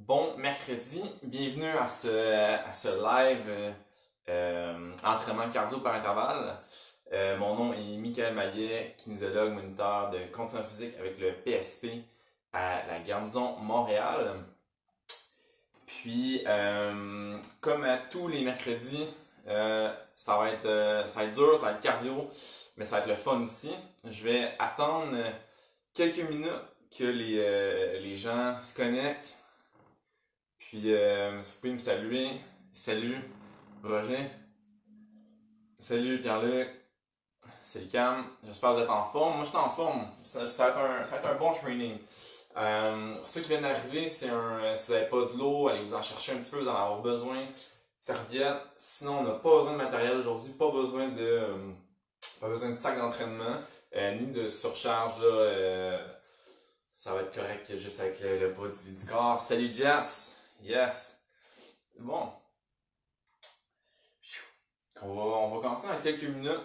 Bon mercredi, bienvenue à ce live entraînement cardio par intervalle. Mon nom est Michael Maillet, kinésiologue moniteur de condition physique avec le PSP à la Garnison Montréal. Puis, comme à tous les mercredis, ça va être dur, ça va être cardio, mais ça va être le fun aussi. Je vais attendre quelques minutes que les gens se connectent. Puis, si vous pouvez me saluer. Salut, Roger. Salut, Pierre-Luc. C'est Cam. J'espère que vous êtes en forme. Moi, je suis en forme. Ça va être un bon training. Pour ceux qui viennent d'arriver, si vous n'avez pas de l'eau, allez vous en chercher un petit peu, vous en avoir besoin. Serviette. Sinon, on n'a pas besoin de matériel aujourd'hui, pas besoin de sac d'entraînement, ni de surcharge. Là, ça va être correct juste avec le poids du corps. Salut, Jess. Yes! Bon. On va commencer dans quelques minutes.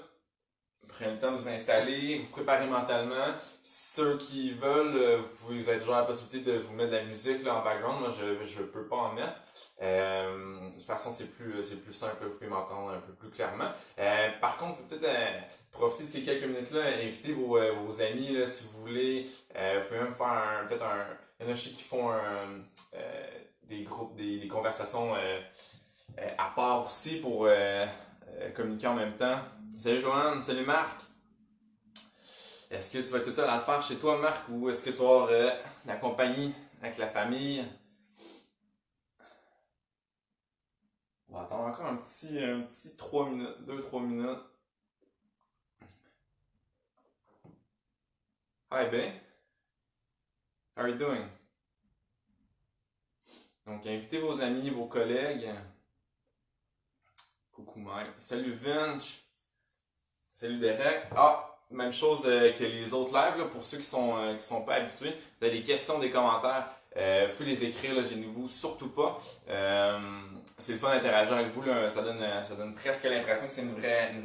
Prenez le temps de vous installer, vous préparer mentalement. Ceux qui veulent, vous avez toujours la possibilité de vous mettre de la musique là, en background. Moi, je peux pas en mettre. De toute façon, c'est plus simple, vous pouvez m'entendre un peu plus clairement. Par contre, vous pouvez peut-être profiter de ces quelques minutes-là, inviter vos amis là, si vous voulez. Vous pouvez même faire il y en a qui font des groupes, des conversations à part aussi pour communiquer en même temps. Salut Joanne, salut Marc. Est-ce que tu vas être tout seul à le faire chez toi, Marc, ou est-ce que tu vas avoir la compagnie avec la famille? On va attendre encore un petit 3 minutes, 2-3 minutes. Hi, babe. How are you doing? Donc, invitez vos amis, vos collègues. Coucou Mike. Salut Vince. Salut Derek. Ah, même chose que les autres lives, là, pour ceux qui sont pas habitués. Vous avez des questions, des commentaires. Vous pouvez les écrire, là, gênez-vous surtout pas. C'est le fun d'interagir avec vous, là. Ça donne presque l'impression que c'est une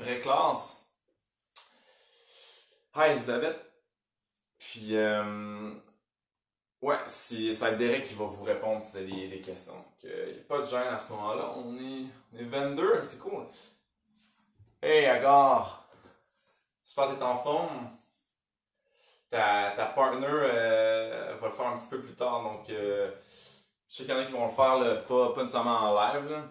vraie classe. Hi Elisabeth. Puis, ouais, ça va être Derek qui va vous répondre si vous avez des questions. Il n'y a pas de gêne à ce moment-là. On est 22, c'est cool. Hey, Agar! J'espère que t'es en forme. Ta partner va le faire un petit peu plus tard, donc je sais qu'il y en a qui vont le faire, là, pas nécessairement en live. Là.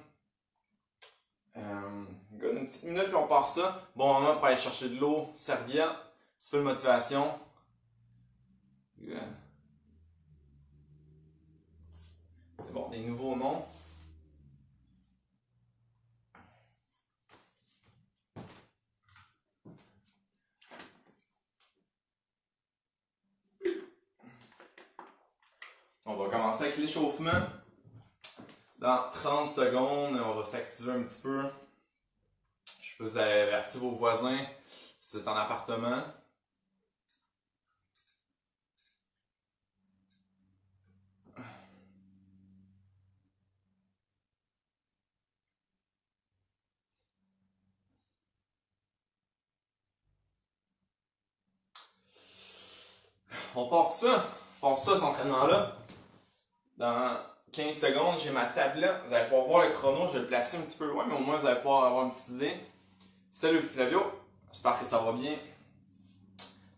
Une petite minute puis on part ça. Bon moment pour aller chercher de l'eau, serviette, un petit peu de motivation. Yeah. C'est bon, des nouveaux noms. On va commencer avec l'échauffement. Dans 30 secondes, on va s'activer un petit peu. Je peux vous avertir vos voisins si c'est en appartement. On part ça. Cet entraînement-là. Dans 15 secondes, j'ai ma tablette. Vous allez pouvoir voir le chrono. Je vais le placer un petit peu loin, mais au moins vous allez pouvoir avoir une petite idée. Salut Flavio. J'espère que ça va bien.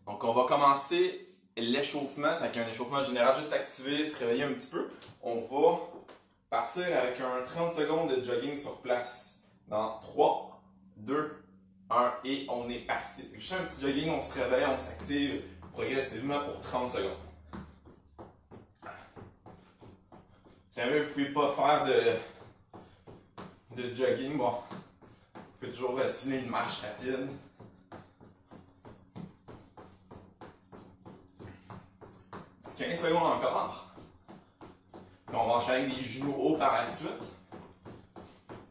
Donc, on va commencer l'échauffement. C'est un échauffement général, juste activer, se réveiller un petit peu. On va partir avec un 30 secondes de jogging sur place. Dans 3, 2, 1 et on est parti. Juste un petit jogging, on se réveille, on s'active progressivement pour 30 secondes. Si jamais vous ne pouvez pas faire de jogging, bon, vous pouvez toujours simuler une marche rapide. C'est 15 secondes encore. Puis on va enchaîner avec des genoux hauts par la suite.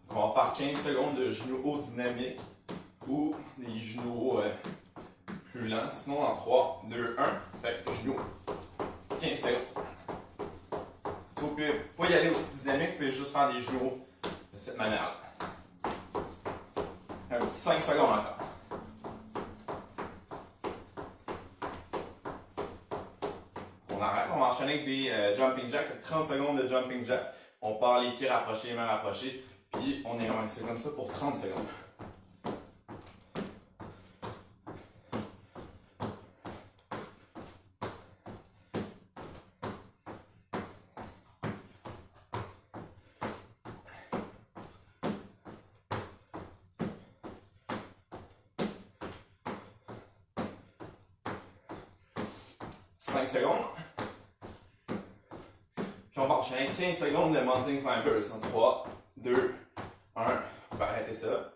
On va faire 15 secondes de genoux hauts dynamiques ou des genoux hauts plus lents. Sinon, en 3, 2, 1, fait que genoux 15 secondes. Vous pouvez pas y aller aussi dynamique, vous pouvez juste faire des genoux hauts de cette manière-là. Un petit 5 secondes encore. On arrête, on va enchaîner enchaîner avec des jumping jacks. Fait que 30 secondes de jumping jack. On part les pieds rapprochés, les mains rapprochées. Puis on est c'est comme ça pour 30 secondes. Cinq secondes. Puis on va enchaîner 15 secondes de mountain climbers. En 3, 2, 1. On va arrêter ça.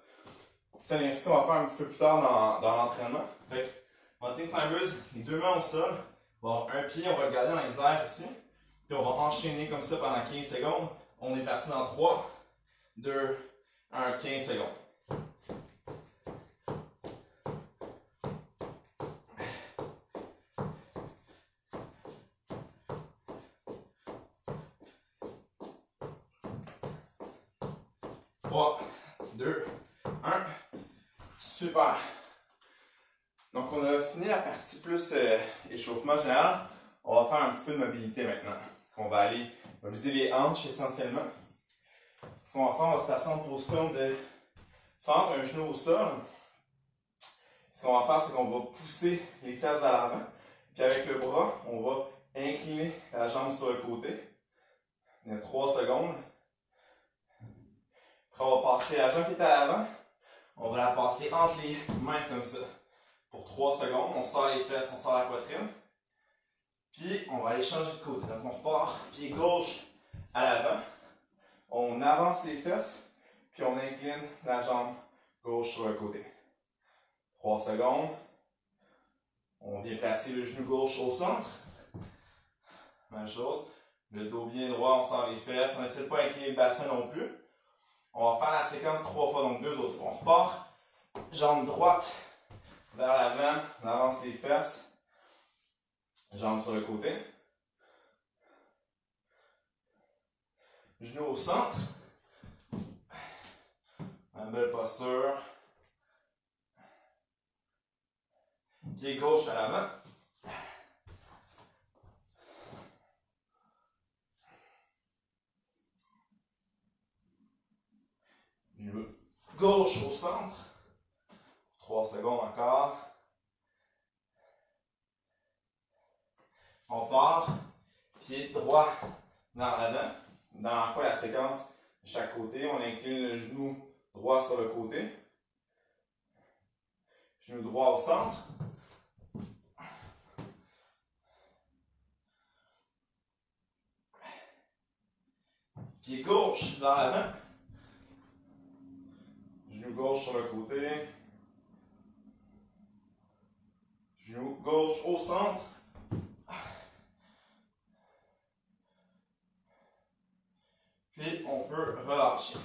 C'est un exercice qu'on va faire un petit peu plus tard dans l'entraînement. Fait que, mountain climbers, les deux mains au sol. Bon, un pied, on va le garder dans les airs ici. Puis on va enchaîner comme ça pendant 15 secondes. On est parti dans 3, 2, 1, 15 secondes. Trois, 2, 1. Super. Donc on a fini la partie plus échauffement général. On va faire un petit peu de mobilité maintenant. On va aller mobiliser les hanches essentiellement. Ce qu'on va faire, on va se placer en position de fendre un genou au sol. Ce qu'on va faire, c'est qu'on va pousser les fesses vers l'avant. Puis avec le bras, on va incliner la jambe sur le côté. Il y a 3 secondes. Après, on va passer la jambe qui est à l'avant. On va la passer entre les mains comme ça. Pour 3 secondes, on sort les fesses, on sort la poitrine. Puis, on va aller changer de côté. Donc, on repart pied gauche à l'avant. On avance les fesses. Puis, on incline la jambe gauche sur le côté. 3 secondes. On vient placer le genou gauche au centre. Même chose. Le dos bien droit, on sort les fesses. On n'essaie pas d'incliner le bassin non plus. On va faire la séquence 3 fois, donc 2 autres fois. On repart. Jambe droite vers l'avant. On avance les fesses. Jambe sur le côté. Genou au centre. Une belle posture. Pied gauche à l'avant. Genou gauche au centre. 3 secondes encore. On part. Pied droit vers l'avant. Dans la fois la séquence de chaque côté, on incline le genou droit sur le côté. Genou droit au centre. Pied gauche vers l'avant. Genou gauche sur le côté. Genou gauche au centre. Puis on peut relâcher.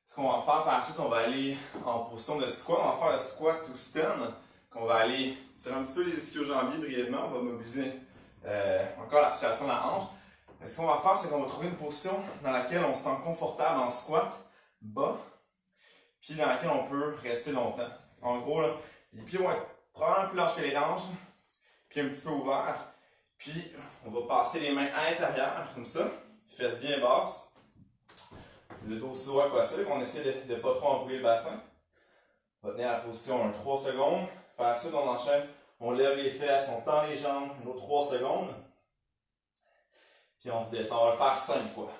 Ce qu'on va faire par la suite, on va aller en position de squat. On va faire le squat to stand. On va aller tirer un petit peu les ischio-jambiers brièvement. On va mobiliser encore l'articulation de la hanche. Ce qu'on va faire, c'est qu'on va trouver une position dans laquelle on se sent confortable en squat bas. Puis dans laquelle on peut rester longtemps. En gros, là, les pieds vont être probablement plus larges que les hanches. Puis un petit peu ouverts. Puis on va passer les mains à l'intérieur, comme ça. Fesses bien basses. Le dos aussi droit que possible. On essaie de ne pas trop enrouler le bassin. On va tenir la position 3 secondes. Par la suite, on enchaîne. On lève les fesses, on tend les jambes. Une autre 3 secondes. Puis on redescend. On va le faire 5 fois.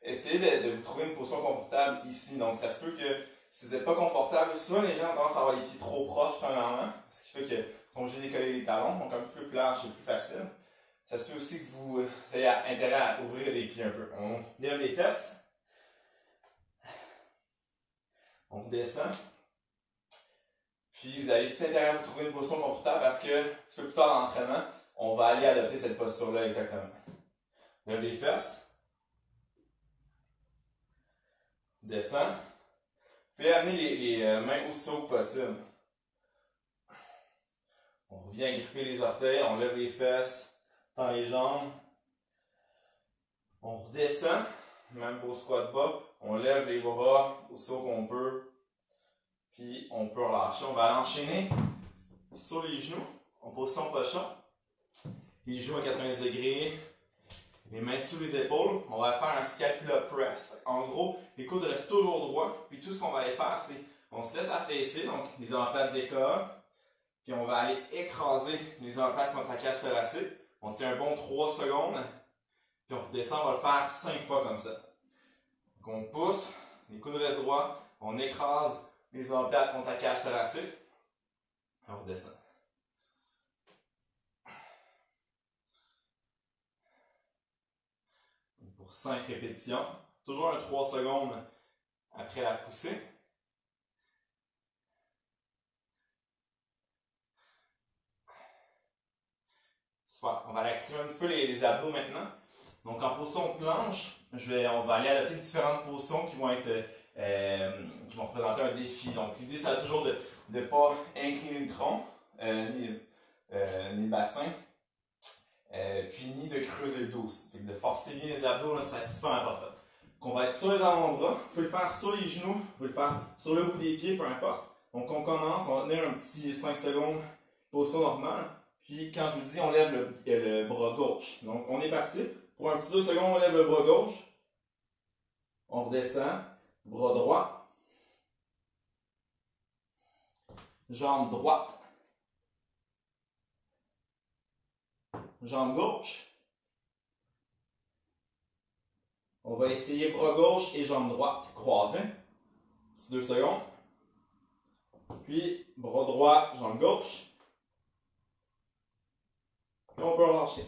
Essayez de vous trouver une position confortable ici. Donc, ça se peut que si vous n'êtes pas confortable, souvent les gens ont tendance à avoir les pieds trop proches premièrement. Ce qui fait que sont obligés de décoller les talons. Donc, un petit peu plus large, c'est plus facile. Ça se peut aussi que vous ayez intérêt à ouvrir les pieds un peu. On lève les fesses. On descend. Puis vous avez tout intérêt à vous trouver une position confortable parce que un petit peu plus tard dans l'entraînement, on va aller adopter cette posture-là exactement. Lève les fesses. Descend. Puis amener les mains aussi haut que possible. On revient à gripper les orteils, on lève les fesses, tend les jambes. On redescend, même pour squat bas, on lève les bras aussi haut qu'on peut. Puis on peut relâcher. On va l'enchaîner sur les genoux, en position pochon. les genoux à 90 degrés, les mains sous les épaules. On va faire un scapula press. En gros, les coudes restent toujours droits. Puis tout ce qu'on va aller faire, c'est on se laisse affaisser, donc les omoplates décollent. Puis on va aller écraser les omoplates contre la cage thoracique. On se tient un bon 3 secondes. Puis on redescend, on va le faire 5 fois comme ça. Donc on pousse, les coudes restent droits, on écrase les omoplates contre la cage thoracique. On redescend. Pour 5 répétitions. Toujours un 3 secondes après la poussée. Super. On va aller activer un petit peu les abdos maintenant. Donc en position de planche, on va aller adopter différentes positions qui vont représenter un défi. Donc l'idée, c'est toujours de ne pas incliner le tronc, ni le bassin, puis ni de creuser le dos. De forcer bien les abdos, là, c'est super important. Donc on va être sur les avant-bras, vous pouvez le faire sur les genoux, vous pouvez le faire sur le bout des pieds, peu importe. Donc on commence, on va tenir un petit 5 secondes, position normale. Puis quand je vous dis, on lève le bras gauche. Donc on est parti. Pour un petit 2 secondes, on lève le bras gauche. On redescend. Bras droit. Jambe droite. Jambe gauche. On va essayer bras gauche et jambe droite croisée. Petit 2 secondes. Puis bras droit, jambe gauche. Et on peut relâcher.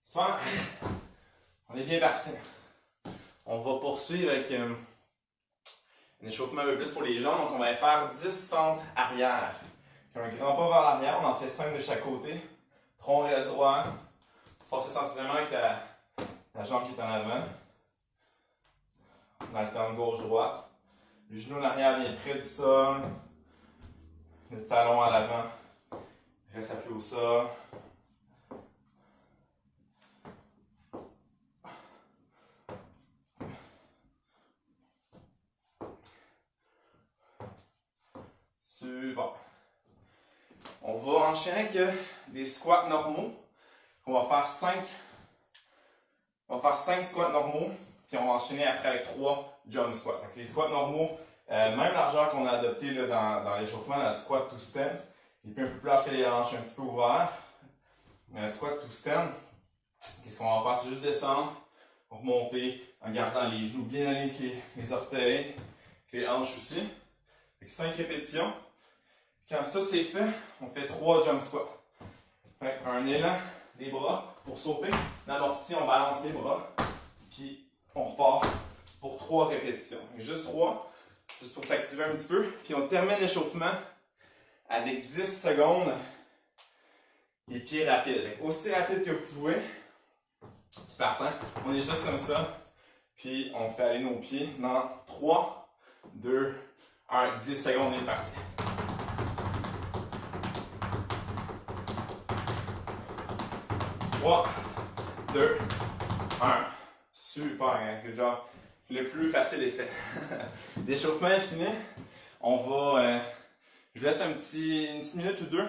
Super. On est bien parti. On va poursuivre avec un échauffement un peu plus pour les jambes. Donc on va faire 10 fentes arrière. Un grand pas vers l'arrière. On en fait 5 de chaque côté. Tronc reste droit. Forcez sensiblement avec la jambe qui est en avant. On alterne gauche-droite. Le genou en arrière vient près du sol. Le talon à l'avant reste appuyé au sol. Super. On va enchaîner avec des squats normaux. On va faire 5 squats normaux. Puis on va enchaîner après avec 3 jump squats. Donc les squats normaux, même largeur qu'on a adopté là, dans l'échauffement, la squat to stand. Il est un peu plus large que les hanches, un petit peu ouvert. Squat to stand. Qu'est-ce qu'on va faire? C'est juste descendre, remonter en gardant les genoux bien alignés avec les orteils, les hanches aussi. Avec 5 répétitions. Quand ça c'est fait, on fait 3 jump squats. Un élan des bras pour sauter. Dans l'ortie, on balance les bras. Puis on repart pour 3 répétitions. Juste 3, juste pour s'activer un petit peu. Puis on termine l'échauffement avec 10 secondes. Les pieds rapides. Aussi rapide que vous pouvez. Super simple. On est juste comme ça. Puis on fait aller nos pieds dans 3, 2, 1. 10 secondes, on est parti. 3, 2, 1. Super, guys. Good job. Le plus facile est fait. L'échauffement est fini. On va... je vous laisse une petite minute ou deux.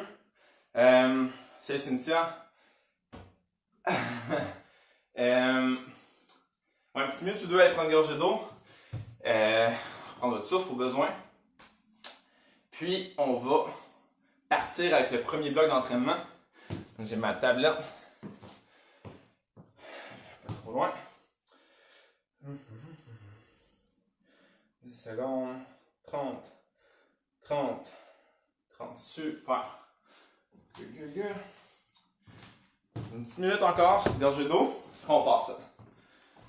Salut Cynthia. Une petite minute ou deux à aller prendre une gorgée d'eau. Prendre votre souffle au besoin. Puis on va partir avec le premier bloc d'entraînement. J'ai ma tablette. Pas trop loin. 10 secondes. 30. 30. 30. Super. Une petite minute encore. Gorgée d'eau. On part ça.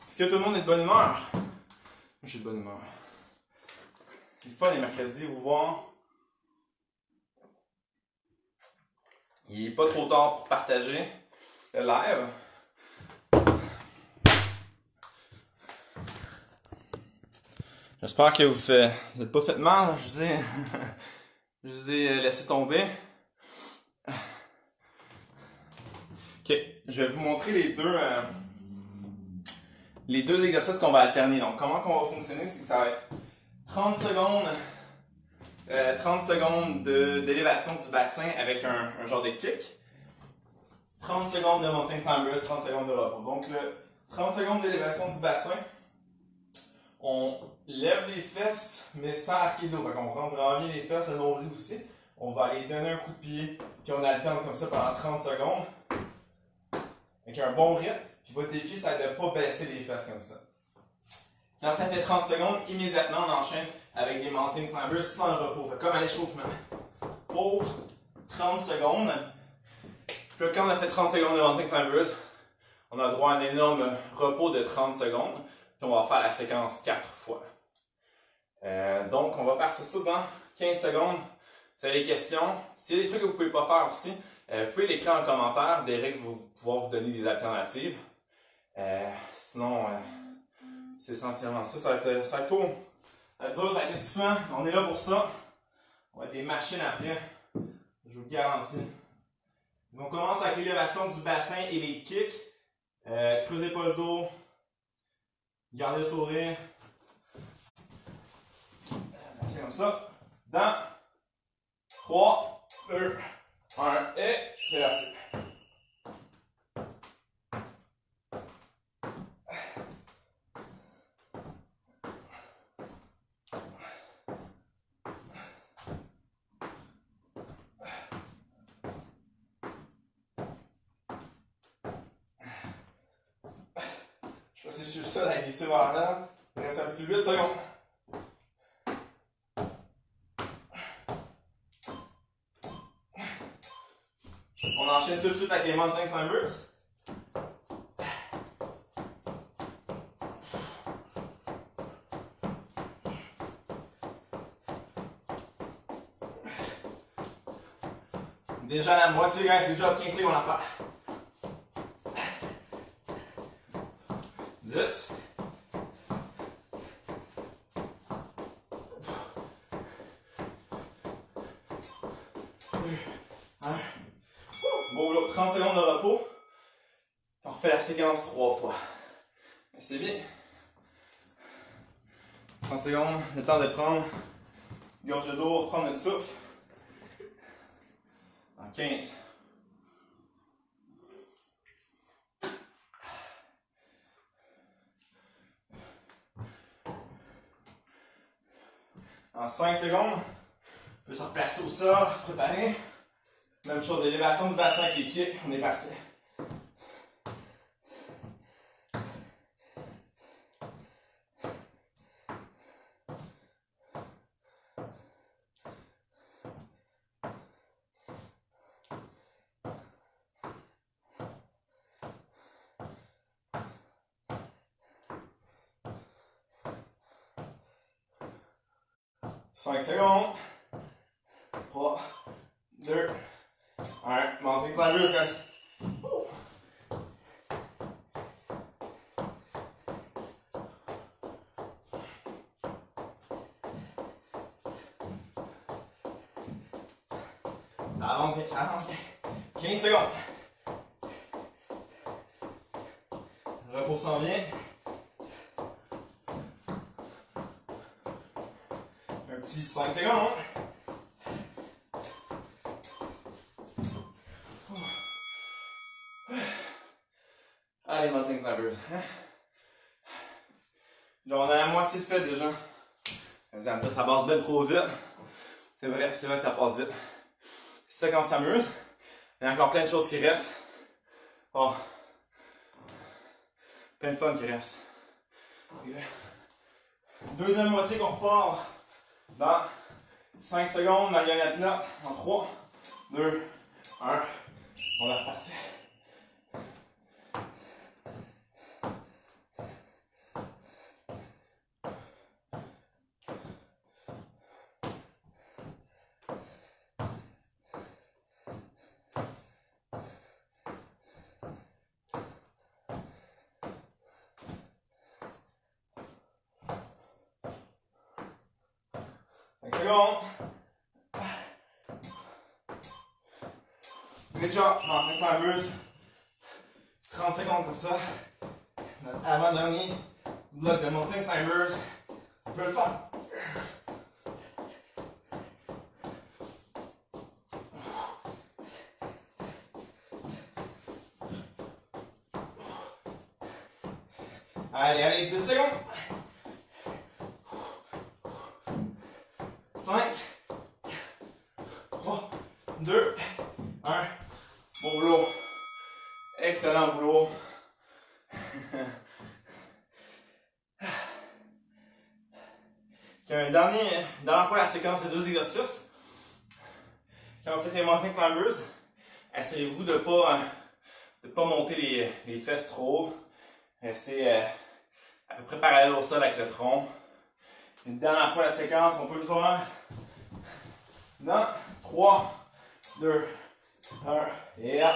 Est-ce que tout le monde est de bonne humeur? Moi, je suis de bonne humeur. C'est le fun les mercredis, vous voir. Il n'est pas trop tard pour partager le live. J'espère que vous n'êtes pas fait mal. Je vous ai laissé tomber. Ok, je vais vous montrer les deux exercices qu'on va alterner. Donc, comment on va fonctionner, c'est que ça va être 30 secondes d'élévation du bassin avec un genre de kick. 30 secondes de mountain climbers, 30 secondes de repos. Donc, le 30 secondes d'élévation du bassin, on lève les fesses, mais sans arquer le dos. On rentre vraiment bien les fesses, le nombril aussi. On va aller donner un coup de pied, puis on alterne comme ça pendant 30 secondes. Avec un bon rythme. Puis votre défi, ça va être de ne pas baisser les fesses comme ça. Quand ça fait 30 secondes, immédiatement, on enchaîne avec des mountain climbers sans repos. Fait comme à l'échauffement. Pour 30 secondes. Puis là, quand on a fait 30 secondes de mountain climbers, on a droit à un énorme repos de 30 secondes. Puis on va faire la séquence 4 fois. Donc, on va partir ça dans 15 secondes. Si vous avez des questions, s'il y a des trucs que vous ne pouvez pas faire aussi, vous pouvez l'écrire en commentaire. Derek va pouvoir vous donner des alternatives. Sinon, c'est essentiellement ça. Ça va être cool. Ça va être dur, ça va être étouffant. On est là pour ça. On va être des machines après. Je vous le garantis. Donc, on commence avec l'élévation du bassin et les kicks. Creusez pas le dos. Gardez le sourire. C'est comme ça. Dans 3, 2, 1 et c'est parti. Je sais pas si je suis le seul à glisser vers là. Il reste un petit 8 secondes. On enchaîne tout de suite avec les mountain climbers. Déjà la moitié, guys, good job, 15 secondes à faire. 10. 2, 1. Bon, là, 30 secondes de repos. On refait la séquence 3 fois. C'est bien. 30 secondes, le temps de prendre une gorge d'eau, reprendre notre souffle. En 15. En 5 secondes, on peut se replacer au sol, se préparer. Même chose, élévation du bassin avec les kicks, on est parti. Cinq secondes. 3, 2, 1. Mountain climbers, guys. Ça avance bien, ça avance bien. 15 secondes. Repos s'en vient. Un petit 5 secondes. Allez, mountain climbers. Genre, on a la moitié de fait déjà. Vous allez me dire, ça passe bien trop vite. C'est vrai que ça passe vite. C'est ça qu'on s'amuse. Il y a encore plein de choses qui restent. Oh. Plein de fun qui reste. Deuxième moitié qu'on repart dans 5 secondes. Marionnette là. En 3, 2, 1. On est reparti. Secondes. Good job, mountain climbers. 30 secondes comme ça. Notre avant-dernier bloc de mountain climbers. On peut le faire. Allez, allez, 10 secondes. 5, 3, 2, 1. Bon boulot. Excellent boulot. Dernière fois la séquence de 2 exercices. Quand vous faites les mountain climbers, essayez-vous de ne pas monter les fesses trop haut. Restez à peu près parallèle au sol avec le tronc. Une dernière fois la séquence, on peut le faire dans 3, 2, 1 et hop.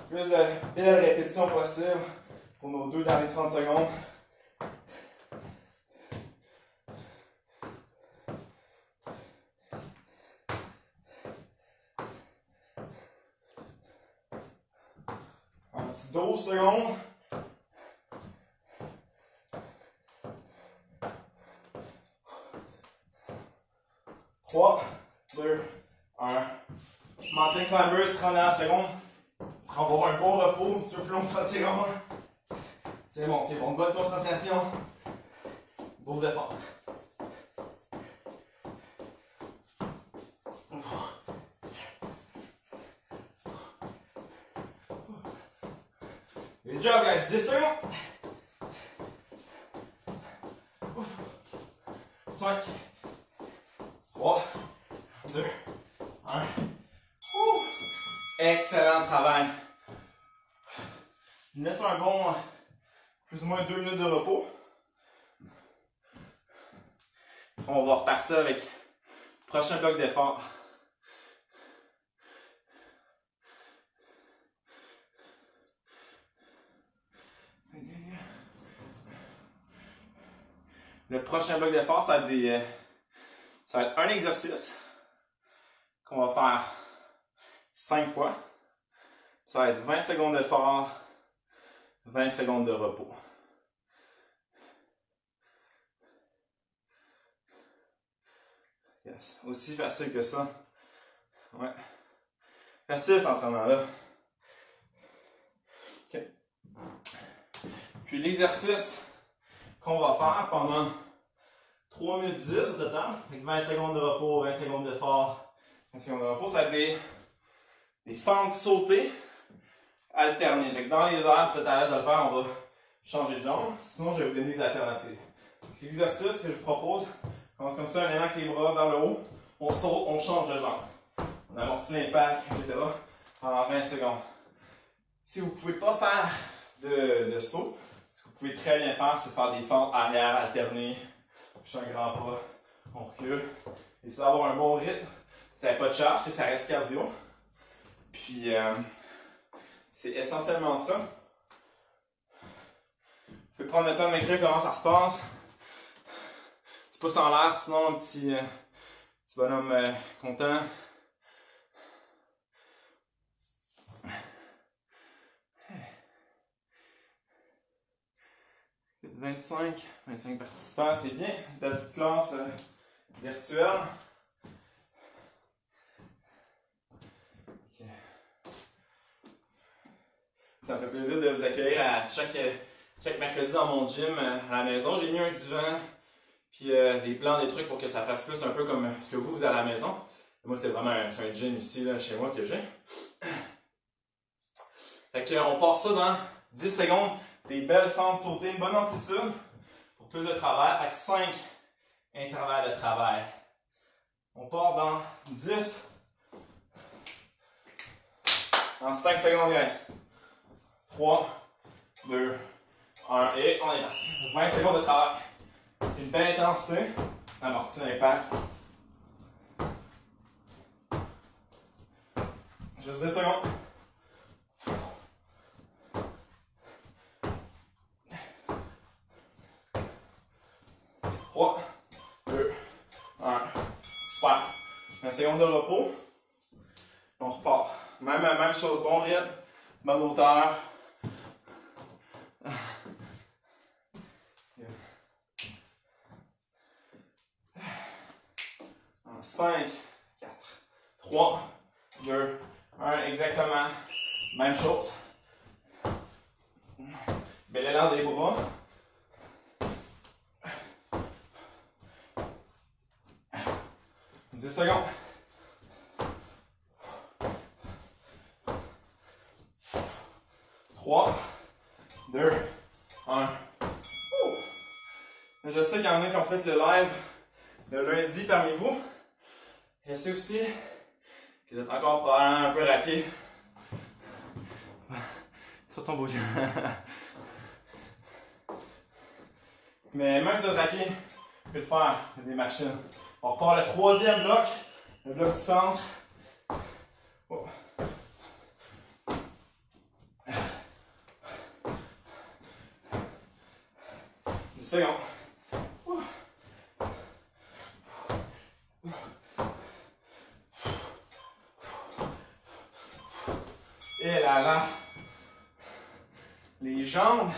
Plus de belles répétitions possibles pour nos 2 dernières 30 secondes. Un petit 12 secondes. Trois, 2, 1. Mountain climbers, 31 secondes. On va avoir un bon repos, un petit peu plus long que 30 secondes. C'est bon, c'est bon. Bonne concentration. Beaux efforts. Good job, guys. 10 secondes. 5, 3, 2, 1. Excellent travail. Je me laisse un bon plus ou moins 2 minutes de repos. On va repartir avec le prochain bloc d'effort. Le prochain bloc d'effort, ça va être un exercice qu'on va faire 5 fois. Ça va être 20 secondes d'effort, 20 secondes de repos. Yes. Aussi facile que ça. Ouais. Facile cet entraînement-là. Okay. Puis l'exercice qu'on va faire pendant 3 minutes 10 au total, avec 20 secondes de repos, 20 secondes d'effort, 20 secondes de repos, ça va être des fentes sautées alternées. Donc dans les airs, si vous êtes à l'aise de le faire, on va changer de jambe. Sinon, je vais vous donner des alternatives. L'exercice que je vous propose, on commence comme ça, en ayant avec les bras vers le haut, on saute, on change de jambe. On amortit l'impact, etc. pendant 20 secondes. Si vous ne pouvez pas faire de saut, ce que vous pouvez très bien faire, c'est faire des fentes arrière alternées. Je fais un grand pas, on recule. Et ça va avoir un bon rythme. Ça n'a pas de charge, que ça reste cardio. Puis, c'est essentiellement ça. Vous pouvez prendre le temps de m'écrire comment ça se passe. Petit pouce en l'air, sinon un petit bonhomme content. « 25 participants, c'est bien. La petite classe virtuelle. Okay. Ça me fait plaisir de vous accueillir à chaque mercredi dans mon gym à la maison. J'ai mis un divan, puis des plans, des trucs pour que ça fasse plus un peu comme ce que vous avez à la maison. Moi, c'est vraiment un gym ici, là, chez moi, que j'ai. Fait qu'on part ça dans 10 secondes. Des belles fentes sautées, une bonne amplitude pour plus de travail. Fait que 5 intervalles de travail. On part dans 10. En 5 secondes, guys. 3, 2, 1 et on est parti. 20 secondes de travail. Une belle intensité. Amorti l'impact. Juste 10 secondes. 3, 2, 1. Super. 20 secondes de repos. On repart. Même chose, bon rythme, bonne hauteur. En 5, 4, 3, 2, 1. Exactement. Même chose. mets l'élan des bras. « 10 secondes. 3, 2, 1. Je sais qu'il y en a qui ont fait le live le lundi parmi vous. Je sais aussi que vous êtes encore probablement un peu raqué sur ton beau. Mais même si vous êtes raqué, vous pouvez le faire, il y a des machines. On repart le troisième bloc, le bloc du centre. Oh. 10 secondes. Et là là, les jambes.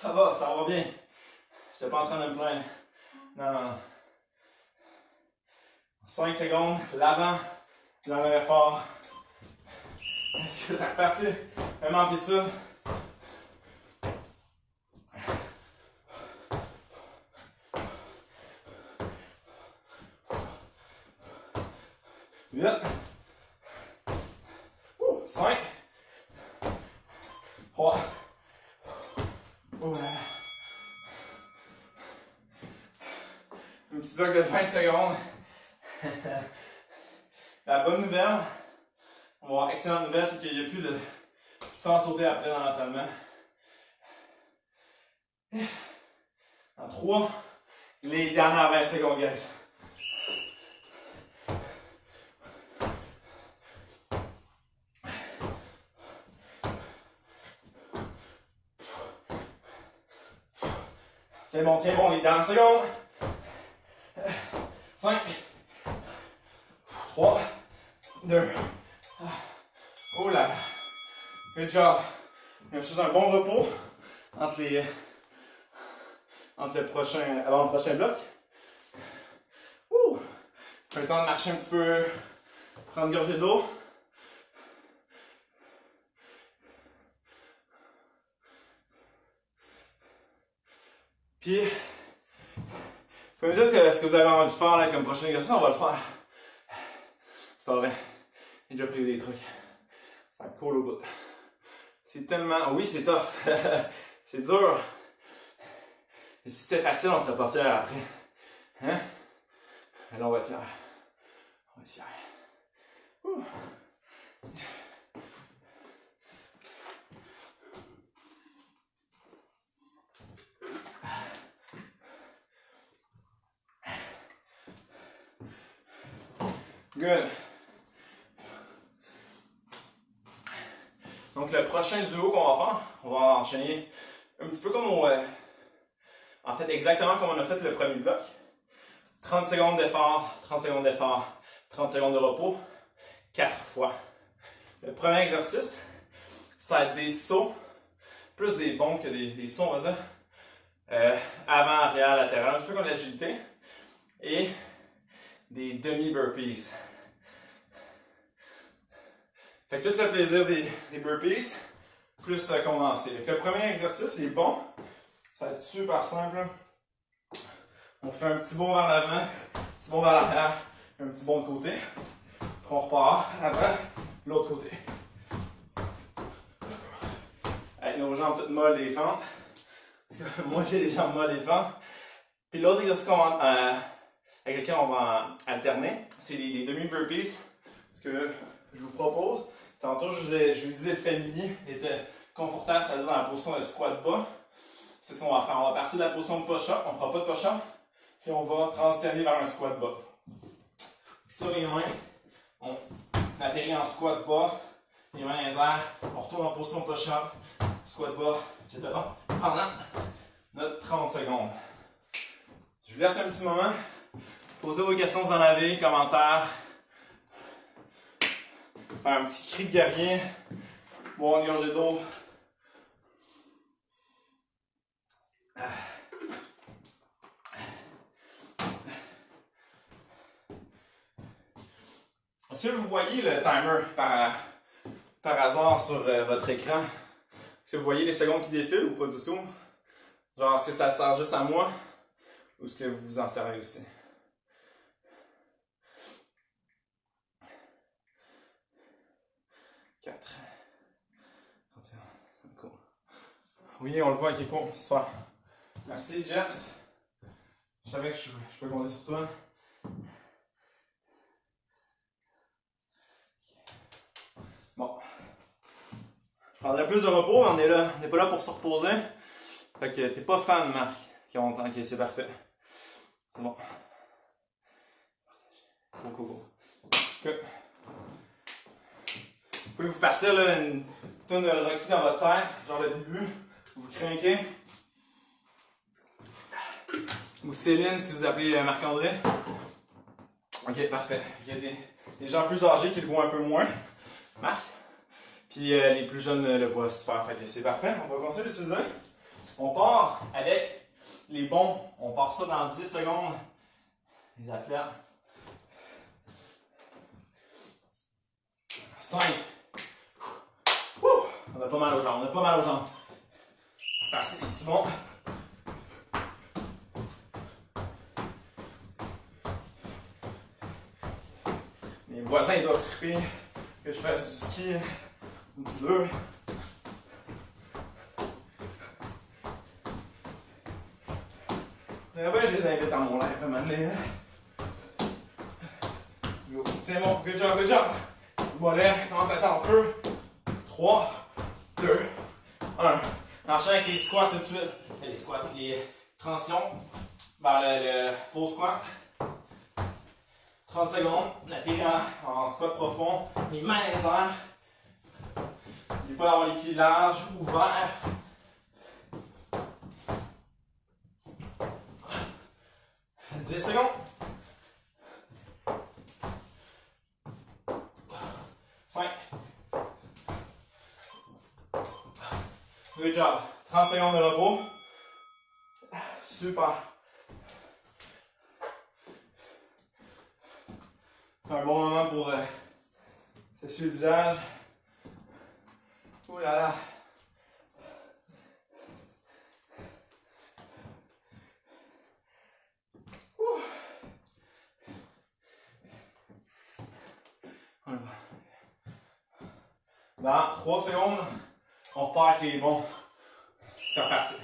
Ça va bien. Je n'étais pas en train de me plaindre. Non, non, non. 5 secondes, l'avant, dans l'effort. Je vais repasser, même amplitude. Huit. 5. 3. Un petit bloc de 20 secondes. La bonne nouvelle, bon, excellente nouvelle, c'est qu'il n'y a plus de faire sauter après dans l'entraînement. En 3, les dernières 20 secondes, guys. C'est bon, les dernières secondes. 5, 3, 2. Oh là là. Good job. Même chose, un bon repos entre le prochain, avant le prochain bloc. J'ai le temps de marcher un petit peu, prendre une gorgée d'eau. Puis, vous pouvez me dire ce que vous avez envie de faire là, comme prochain exercice, on va le faire. C'est pas vrai. J'ai déjà pris des trucs. Ça coule au bout. C'est tellement. Oui, c'est tough. C'est dur. Et si c'était facile, on serait pas fiers après. Hein? Alors on va être fiers. On va être fiers. Ouh. Good. Donc le prochain duo qu'on va faire, on va enchaîner un petit peu comme en fait exactement comme on a fait le premier bloc. 30 secondes d'effort, 30 secondes d'effort, 30 secondes de repos, 4 fois. Le premier exercice, ça va être des sauts, plus des bonds que des sauts on va dire. Avant, arrière, latéral, un petit peu comme l'agilité. Et des demi-burpees. Fait que tout le plaisir des burpees, plus condensé. Le premier exercice, les bonds, ça va être super simple. On fait un petit bond vers l'avant, un petit bond vers l'arrière, un petit bond de côté. Puis on repart avant, l'autre côté. Avec nos jambes toutes molles des fentes. Parce que moi j'ai les jambes molles des fentes. Puis l'autre exercice avec lequel on va alterner, c'est les demi-burpees. Ce que je vous propose. Tantôt, je vous disais le familier était confortable, c'est-à-dire dans la position de squat bas. C'est ce qu'on va faire. On va partir de la position de push-up, on ne fera pas de push-up, puis on va transitionner vers un squat bas. Sur les mains, on atterrit en squat bas, les mains dans les airs, on retourne en position de push-up, squat bas, etc. Pendant notre 30 secondes. Je vous laisse un petit moment. Posez vos questions dans la vie, commentaires. Faire un petit cri de guerrier. Boire une gorgée d'eau. Est-ce que vous voyez le timer par hasard sur votre écran? Est-ce que vous voyez les secondes qui défilent ou pas du tout? Genre, est-ce que ça sert juste à moi? Ou est-ce que vous vous en servez aussi? Quatre. Cool. Oui, on le voit, ok, cool. Super. Merci, Jess. Je savais que je peux compter sur toi. Bon. Je prendrais plus de repos, mais on n'est pas là pour se reposer. Fait que t'es pas fan, Marc. Ok, c'est parfait. C'est bon. Cool. Okay. Vous pouvez vous partir là, une tonne de Rocky dans votre tête, genre le début. Vous craquez. Ou Céline si vous appelez Marc-André. Ok, parfait. Il y a des gens plus âgés qui le voient un peu moins. Marc. Puis les plus jeunes le voient super. Fait que c'est parfait. On va continuer d'utiliser. On part avec les bons. On part ça dans 10 secondes. Les athlètes. 5. On a pas mal aux jambes. Parti les petits bons. Mes voisins ils doivent triper que je fasse du ski ou du leu. Eh ben, je les invite à mon live à un moment donné. Tiens bon, good job. Mollet, commence à être en feu. 3, 2, 1. Enchaîne avec les squats tout de suite. Les squats, les transitions vers le faux squat. 30 secondes, on atterrit en squat profond, les mains les airs. N'oubliez pas d'avoir les pieds larges, ouverts. « 10 secondes. 5. Good job. 30 secondes de repos. Super. C'est un bon moment pour s'essuyer le visage. Ouh là là. Ouh. Dans 3 secondes, on repart avec les bons. C'est reparti.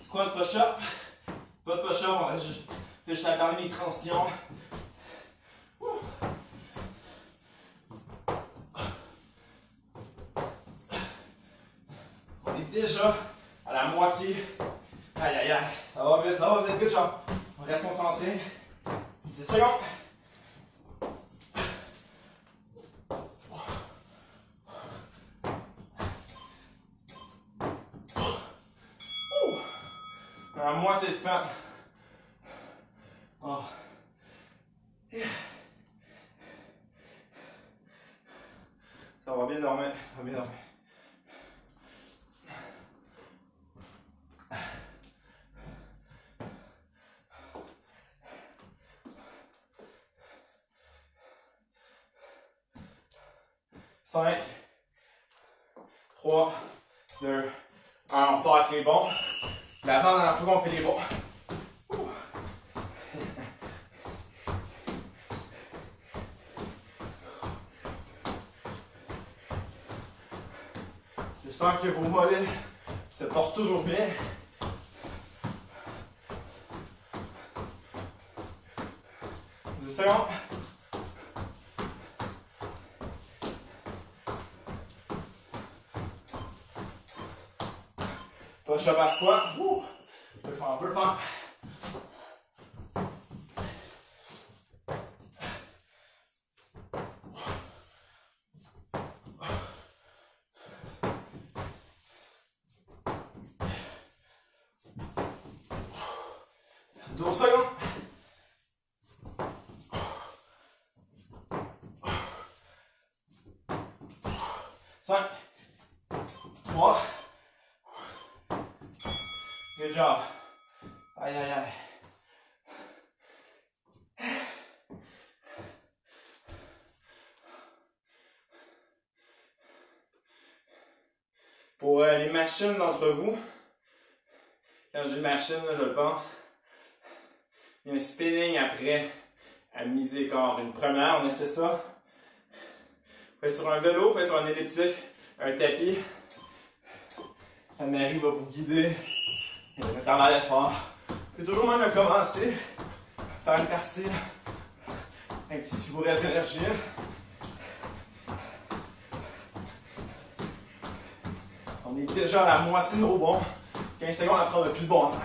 Squat, push-up. Pas de push-up, on va juste alterner les transitions. On est déjà à la moitié. Aïe, ça va vite, good job. On reste concentré. 10 secondes. Moi, c'est fait. Oh. Ça va bien dormir. Cinq, 3, 2, 1. On part avec les bons. Mais avant, dans la fois qu'on fait les bons. J'espère que vos mollets se portent toujours bien. Dix secondes. Push-up à squat. On peut le faire. 12 secondes. 5, 3. Good job. Aïe, aïe, aïe. Pour les machines d'entre vous, quand je dis machine, je le pense, il y a un spinning après à miser corps. Une première, on essaie ça. Vous faites sur un vélo, vous faites sur un elliptique, un tapis. Anne-Marie va vous guider. Et vous faites un mal fort. Vous pouvez toujours même commencer, faire une partie. Et puis si vous reste d'énergie, on est déjà à la moitié de nos bons. 15 secondes après, on n'a plus de bon temps.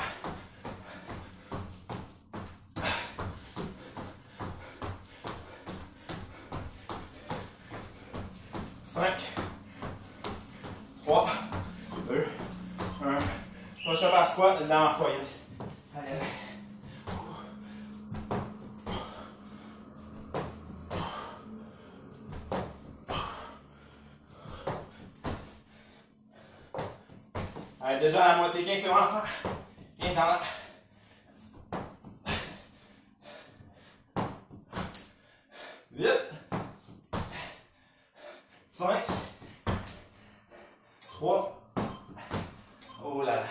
Squat dans la foyer. Allez, allez. Allez, déjà à la moitié, 15 secondes à faire. 15 secondes. 8. 5. 3. Oh là là.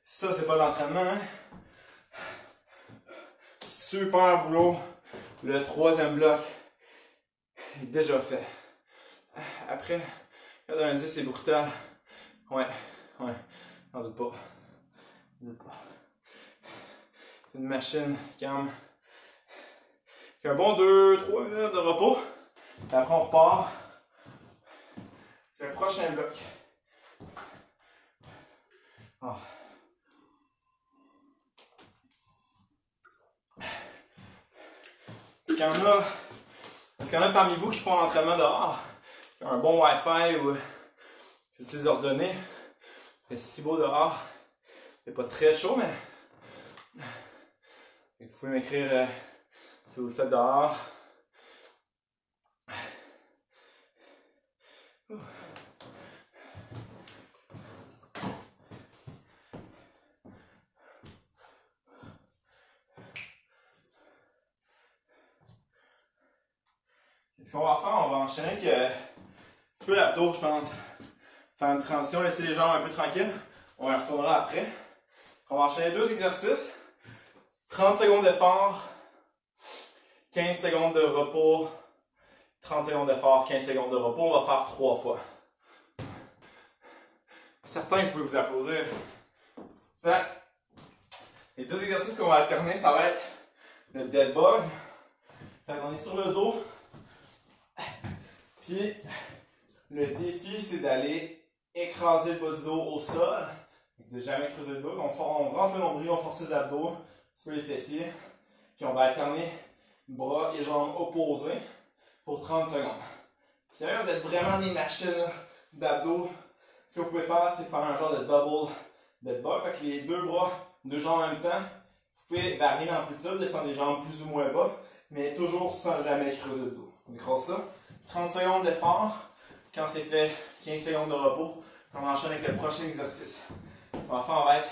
Ça, c'est pas l'entraînement. Hein? Super boulot. Le troisième bloc est déjà fait. Après, regarde un indice, c'est brutal. Ouais, n'en doute pas. C'est une machine calme. Avec un bon 2-3 minutes de repos. Et après, on repart. Le prochain bloc. Oh. Est-ce qu'il y en a parmi vous qui font l'entraînement dehors, qui ont un bon Wi-Fi ou qui utilisent leurs données? Il fait si beau dehors. Il n'est pas très chaud, mais vous pouvez m'écrire si vous le faites dehors. Ce qu'on va faire, on va enchaîner avec un petit peu l'abdos, je pense. Faire une transition, laisser les jambes un peu tranquilles. On y retournera après. On va enchaîner 2 exercices. 30 secondes d'effort, 15 secondes de repos, 30 secondes d'effort, 15 secondes de repos. On va faire 3 fois. Certains, vous pouvez vous applaudir. Les 2 exercices qu'on va alterner, ça va être le dead bug. On est sur le dos. Puis, le défi, c'est d'aller écraser le bas du dos au sol. De jamais creuser le dos. On rentre le nombril, on force les abdos, un petit peu les fessiers. Puis, on va alterner bras et jambes opposés pour 30 secondes. Si jamais vous êtes vraiment des machines d'abdos, ce que vous pouvez faire, c'est faire un genre de double dead bug. Avec les 2 bras, 2 jambes en même temps. Vous pouvez varier l'amplitude, descendre les jambes plus ou moins bas, mais toujours sans jamais creuser le dos. On écrase ça. 30 secondes d'effort. Quand c'est fait, 15 secondes de repos. On enchaîne avec le prochain exercice. Enfin, on va être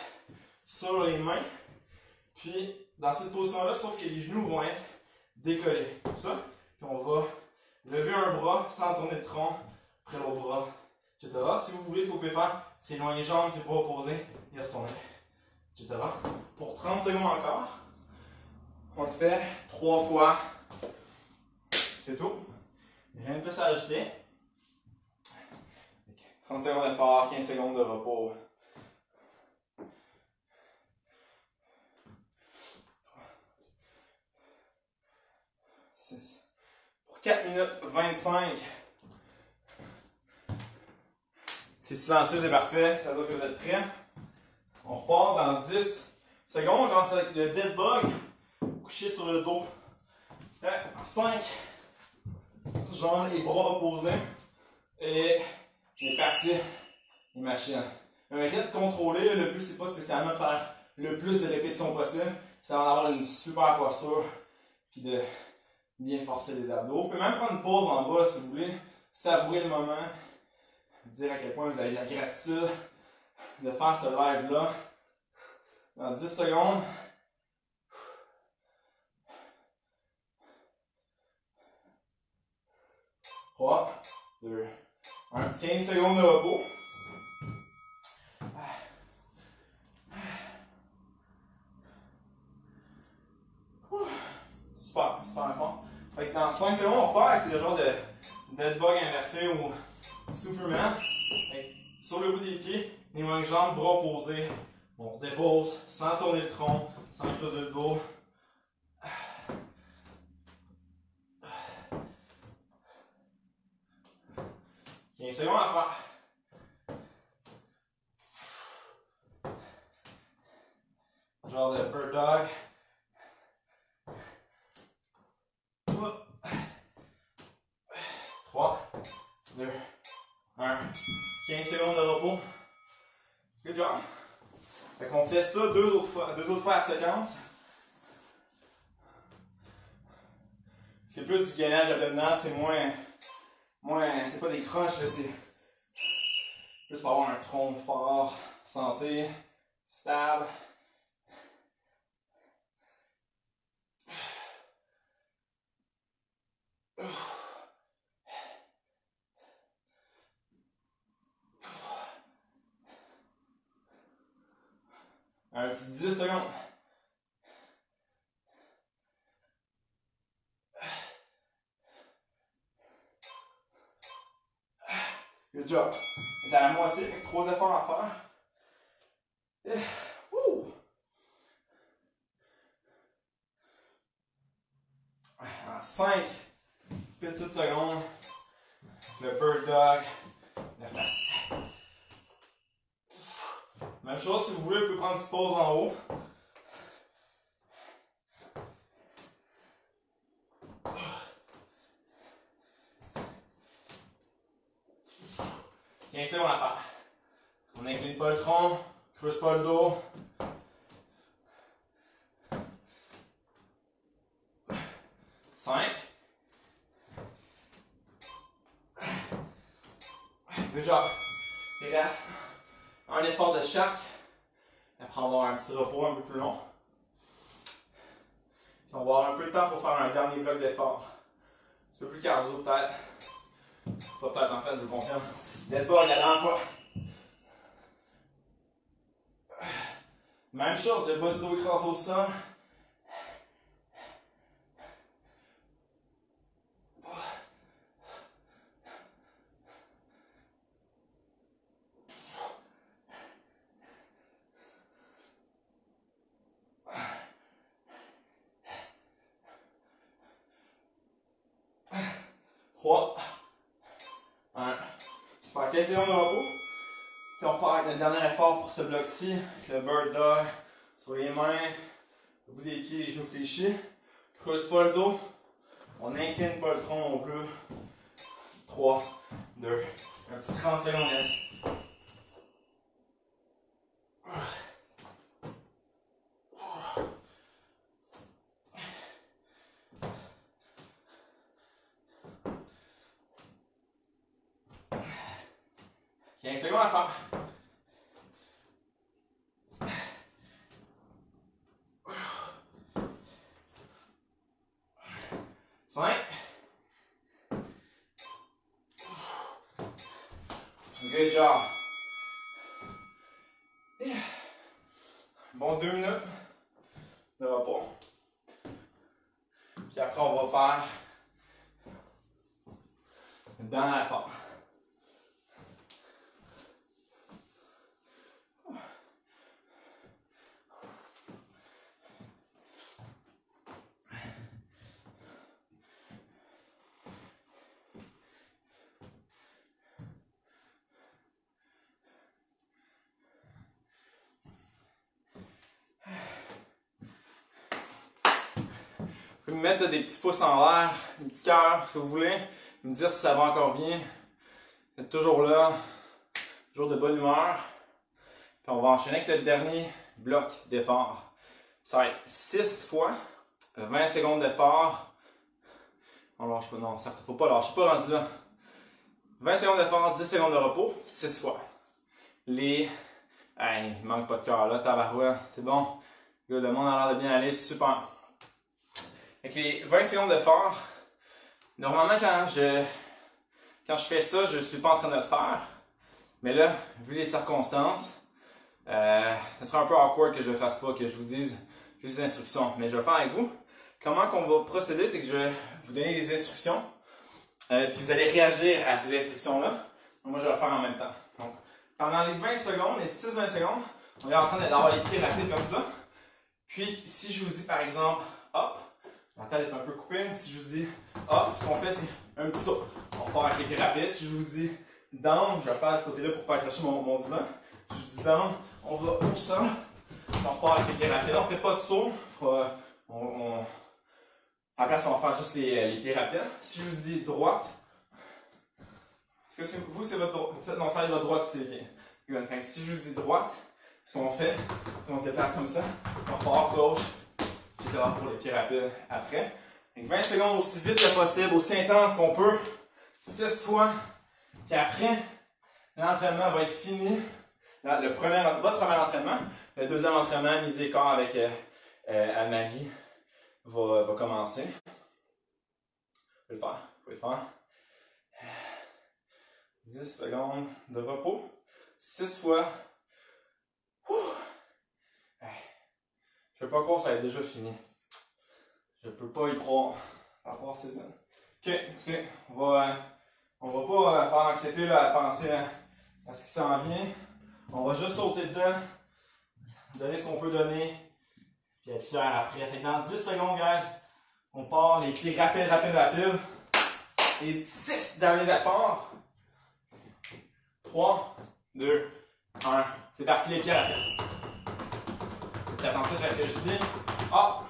sur les mains. Puis, dans cette position-là, sauf que les genoux vont être décollés. Comme ça. Puis, on va lever un bras sans tourner le tronc. Après l'autre bras, etc. Si vous voulez, ce que vous pouvez faire, c'est éloigner les jambes, les bras opposés et retourner, etc. Pour 30 secondes encore, on le fait 3 fois. C'est tout. Rien de plus à ajouter. 30 secondes d'effort, 15 secondes de repos. 6. Pour 4 minutes 25. C'est silencieux, c'est parfait. Ça veut dire que vous êtes prêts. On repart dans 10 secondes. On commence avec le dead bug. Couché sur le dos. 5. Jambes et bras opposés. Et on est parti. Les machines. un rythme contrôlé. Le but, c'est pas spécialement de faire le plus de répétitions possible, c'est d'en avoir une super posture, puis de bien forcer les abdos. Vous pouvez même prendre une pause en bas si vous voulez, savourer le moment, dire à quel point vous avez de la gratitude de faire ce live-là. Dans 10 secondes. 3, 2, 1. 15 secondes de repos. Super, super fort. Fait que dans 5 secondes, on repart avec le genre de dead bug inversé ou Superman. Sur le bout des pieds, les mains et jambes, bras posés. On se dépose sans tourner le tronc, sans creuser le dos. 15 secondes à faire. Genre de bird dog. 3, 2, 1. 15 secondes de repos. Good job. Fait qu'on fait ça deux autres fois à la séquence. C'est plus du gainage abdominal, c'est moins, c'est pas des crunchs, c'est plus pour avoir un tronc fort, santé, stable. Un petit 10 secondes. Good job. On est à la moitié, avec 3 efforts à faire. En 5 petites secondes, le bird dog, le remercie. Même chose, si vous voulez, vous pouvez prendre une petite pause en haut. Quinze secondes à faire. On n'incline pas le tronc, creuse pas le dos. 5. Good job. Il reste un effort de chaque. Après avoir un petit repos un peu plus long. On va avoir un peu de temps pour faire un dernier bloc d'effort. Un petit peu plus cardio peut-être. Pas peut-être en fait, je vous confirme. Let's go, la dernière fois. Même chose, le bas du dos écrasé au sol. Trois. 1. Super, 15 secondes de repos. Puis on part avec le dernier effort pour ce bloc-ci. Le bird dog sur les mains, le bout des pieds, les genoux fléchis. Creuse pas le dos. On n'incline pas le tronc non plus. 3, 2, un petit 30 secondes. 15 secondes à faire. 5. Good job. Bon 2 minutes de repos. Puis après on va faire une dernière effort. Vous pouvez me mettre des petits pouces en l'air, des petits cœurs, ce que vous voulez. Me dire si ça va encore bien. Vous êtes toujours là, toujours de bonne humeur. Puis on va enchaîner avec le dernier bloc d'effort. Ça va être 6 fois 20 secondes d'effort. On lâche pas, non, certes, faut pas lâcher, pas rendu là. 20 secondes d'effort, 10 secondes de repos, 6 fois. Hey, il manque pas de cœur là, tabarouette, c'est bon. Le monde a l'air de bien aller, super. Avec les 20 secondes d'effort, normalement quand je fais ça, je suis pas en train de le faire. Mais là, vu les circonstances, ce sera un peu awkward que je ne fasse pas, que je vous dise juste des instructions. Mais je vais le faire avec vous. Comment qu'on va procéder, c'est que je vais vous donner des instructions. Puis vous allez réagir à ces instructions-là. Moi, je vais le faire en même temps. Donc, pendant les 20 secondes, les 6-20 secondes, on est en train d'avoir les pieds rapides comme ça. Puis, si je vous dis par exemple, hop, ma tête est un peu coupée. Si je vous dis hop, ce qu'on fait, c'est un petit saut. On part avec les pieds rapides. Si je vous dis down, je vais faire de ce côté-là pour ne pas accrocher mon divan. Si je vous dis down, on va au sol. On repart avec les pieds rapides. On ne fait pas de saut. À la place, on va faire juste les pieds rapides. Si je vous dis droite, est-ce que vous, c'est votre droite? Non, ça va être votre droite, c'est les pieds. Si je vous dis droite, ce qu'on fait, c'est qu'on se déplace comme ça. On repart gauche, puis pour les pieds rapides après. Donc 20 secondes aussi vite que possible, aussi intense qu'on peut. 6 fois. Puis après, l'entraînement va être fini. Votre premier entraînement. Le deuxième entraînement, midi et quart avec Anne-Marie, va commencer. Vous pouvez le faire. 10 secondes de repos. 6 fois. Je ne peux pas croire que ça va être déjà fini. Je ne peux pas y croire. À part c'est bon. Ok, écoutez, on va pas faire l'anxiété à penser à ce qui s'en vient. On va juste sauter dedans, donner ce qu'on peut donner, puis être fier après. Fait que dans 10 secondes, guys, on part les pieds rapides. Les 6 derniers efforts. 3, 2, 1. C'est parti, les pieds rapides. Faites attentif à ce que je dis. Hop.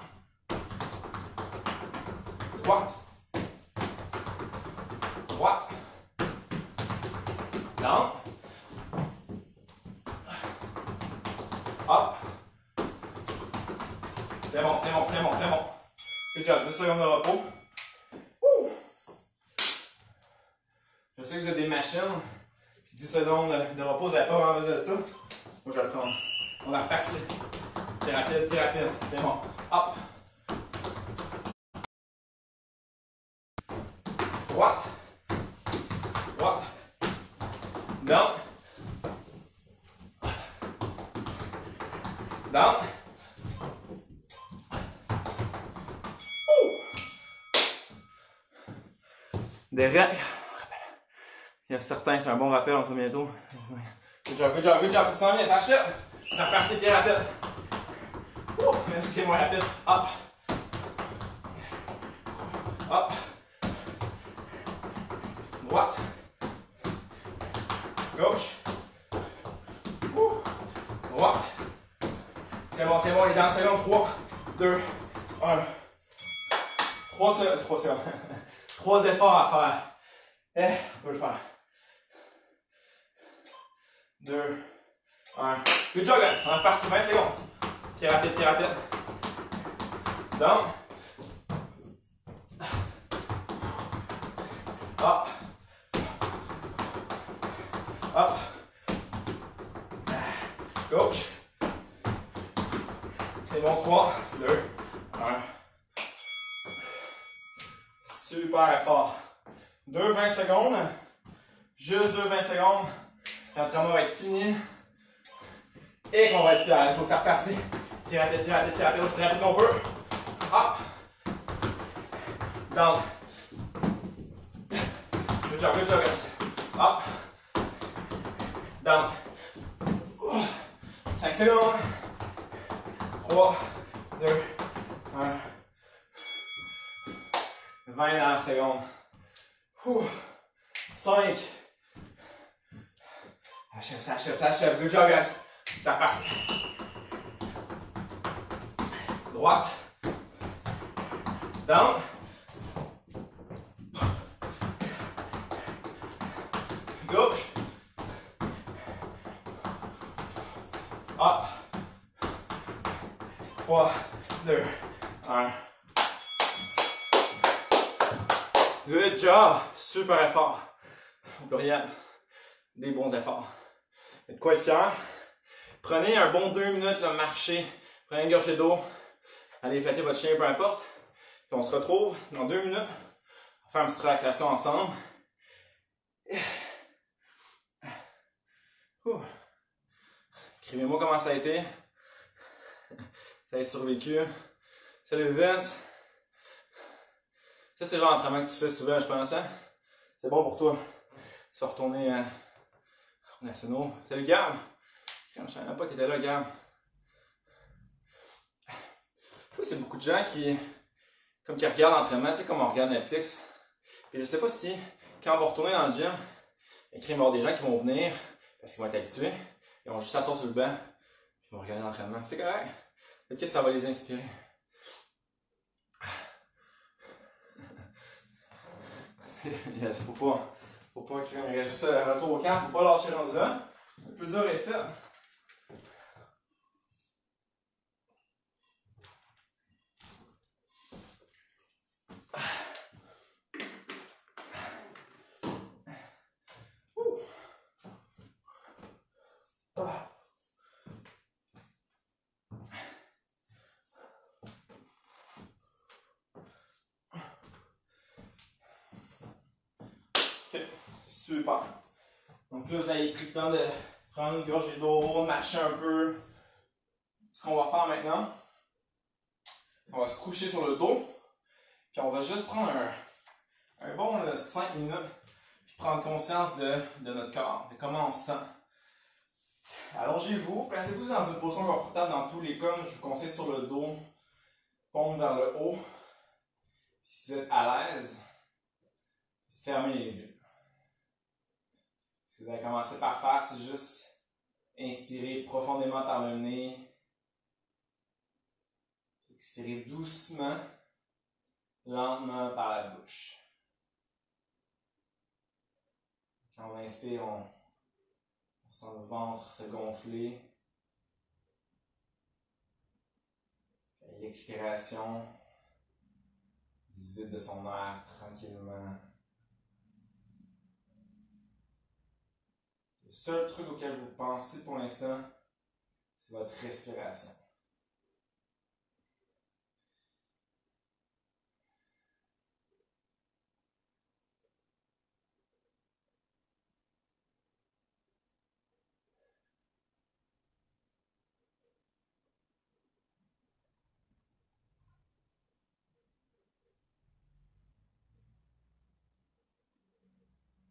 Droite. Droite. Down. Hop. C'est bon. Good job. 10 secondes de repos. Ouh. Je sais que vous avez des machines. Puis 10 secondes de repos, vous n'avez pas vraiment besoin de ça. Moi, je vais le prendre. On va repartir. Pied rapide. C'est bon. Hop. Droite. Down. Des règles. Il y a certains, c'est un bon rappel, on se voit bientôt. Good job, ça s'en vient, ça achète. On va repartir pied rapide. Même si c'est moins rapide. Hop. Droite. Gauche. Droite. C'est bon, les dents secondes. 3, 2, 1. 3 secondes. 3 efforts à faire. On peut le faire. 2, 1. Good job, guys. On est reparti 20 secondes. Pied rapide. Down. Up. Gauche. C'est bon, 3, 2, 1. Super effort. 20 secondes. Juste 20 secondes. L'entraînement va être fini. Et qu'on va être fier. Il faut que ça repasse. Pied rapide, aussi rapide qu'on peut. Hop. Down. Good job, guys. Hop. Down. 5 secondes. 3, 2, 1. 20 dans la seconde. 5. Achève. Good job, guys. Ça passe. Droite. Down. Gauche. 3, 2, 1. Good job! Super effort. Au pluriel, des bons efforts. Faites quoi être fier? Prenez un bon 2 minutes, là, marcher. Prenez une gorgée d'eau. Allez flatter votre chien, peu importe. Puis on se retrouve dans 2 minutes. On va faire une petite relaxation ensemble. Écrivez-moi comment ça a été. Vous avez survécu. Salut Vince. Ça, c'est le genre d'entraînement que tu fais souvent, je pense. Hein? C'est bon pour toi. Tu vas retourner à Sono. Salut Gab. Je ne savais même pas que tu étais là, Gab. Je trouve que c'est beaucoup de gens qui regardent l'entraînement, tu sais, comme on regarde Netflix. Et je sais pas si, quand on va retourner dans le gym, il va y avoir des gens qui vont venir, parce qu'ils vont être habitués, ils vont juste s'asseoir sur le banc, puis ils vont regarder l'entraînement. C'est correct. Peut-être que ça va les inspirer. Yes, faut pas créer un juste retour au camp, faut pas lâcher rendu là. Le plus dur est fait. Ok, super. Donc là, vous avez pris le temps de prendre une gorgée d'eau, de marcher un peu. Ce qu'on va faire maintenant, on va se coucher sur le dos, puis on va juste prendre un bon 5 minutes, puis prendre conscience de notre corps, de comment on se sent. Allongez-vous, placez-vous dans une position confortable dans tous les cas. Je vous conseille sur le dos, paume vers le haut. Puis si vous êtes à l'aise, fermez les yeux. Ce que vous allez commencer par faire, c'est juste inspirer profondément par le nez. Expirez doucement, lentement par la bouche. Quand on inspire, on sent le ventre se gonfler. Et l'expiration, il se vide de son air tranquillement. Le seul truc auquel vous pensez pour l'instant, c'est votre respiration.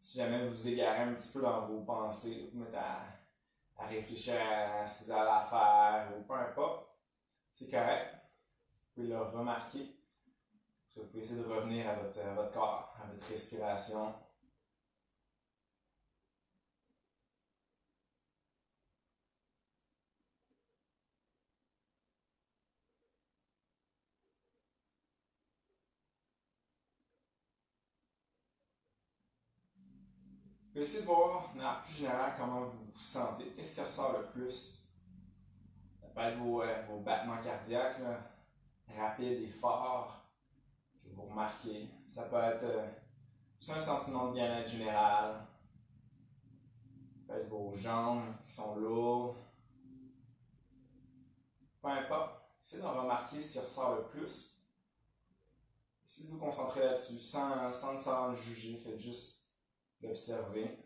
Si jamais vous vous égarez un petit peu dans vos pensées, vous mettez à réfléchir à ce que vous avez à faire ou peu importe, c'est correct. Vous pouvez le remarquer. Vous pouvez essayer de revenir à votre corps, à votre respiration. Vous pouvez essayer de voir, en plus général, comment vous vous sentez. Qu'est-ce qui ressort le plus? Ça peut être vos battements cardiaques, là, rapides et forts, que vous remarquez. Ça peut être un sentiment de bien-être général. Ça peut être vos jambes qui sont lourdes. Peu importe. Essayez d'en remarquer ce qui ressort le plus. Essayez de vous concentrer là-dessus sans le juger. Faites juste l'observer.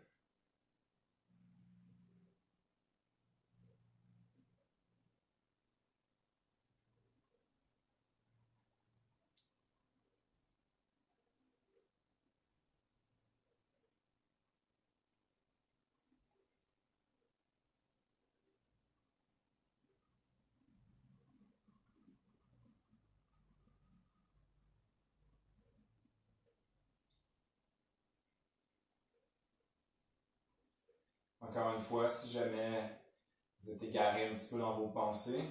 Encore une fois, si jamais vous êtes égaré un petit peu dans vos pensées,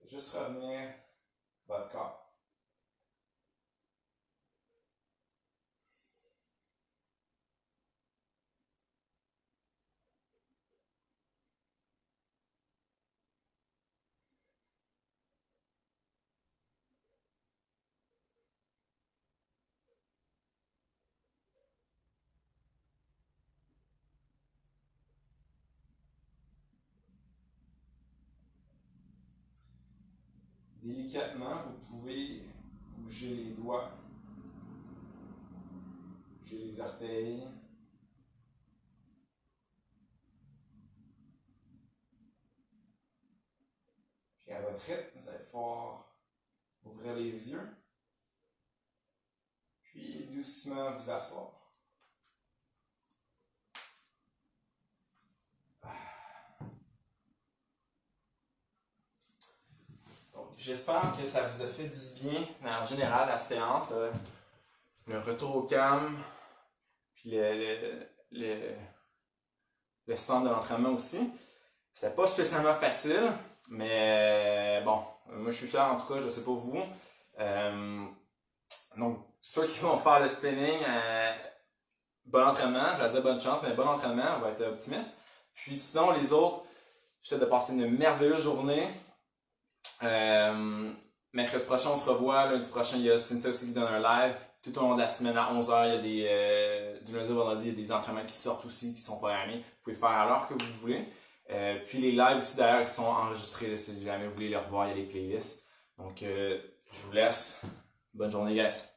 juste revenir à votre corps. délicatement, vous pouvez bouger les doigts, bouger les orteils. Puis à votre rythme, vous allez pouvoir ouvrir les yeux. Puis doucement vous asseoir. J'espère que ça vous a fait du bien, en général, la séance, le retour au calme, puis le centre de l'entraînement aussi. C'est pas spécialement facile, mais bon, moi je suis fier en tout cas, je sais pas vous. Donc, ceux qui vont faire le spinning, bon entraînement, je vais dire bonne chance, mais bon entraînement, on va être optimiste. Puis sinon, les autres, je souhaite de passer une merveilleuse journée. Mercredi prochain, on se revoit. Lundi prochain, il y a Cynthia aussi qui donne un live. Tout au long de la semaine, à 11h, il y a du lundi au vendredi, il y a des entraînements qui sortent aussi, qui sont programmés. Vous pouvez faire à l'heure que vous voulez. Puis les lives aussi, d'ailleurs, ils sont enregistrés. Là, si jamais vous voulez les revoir, il y a les playlists. Donc, je vous laisse. Bonne journée, guys.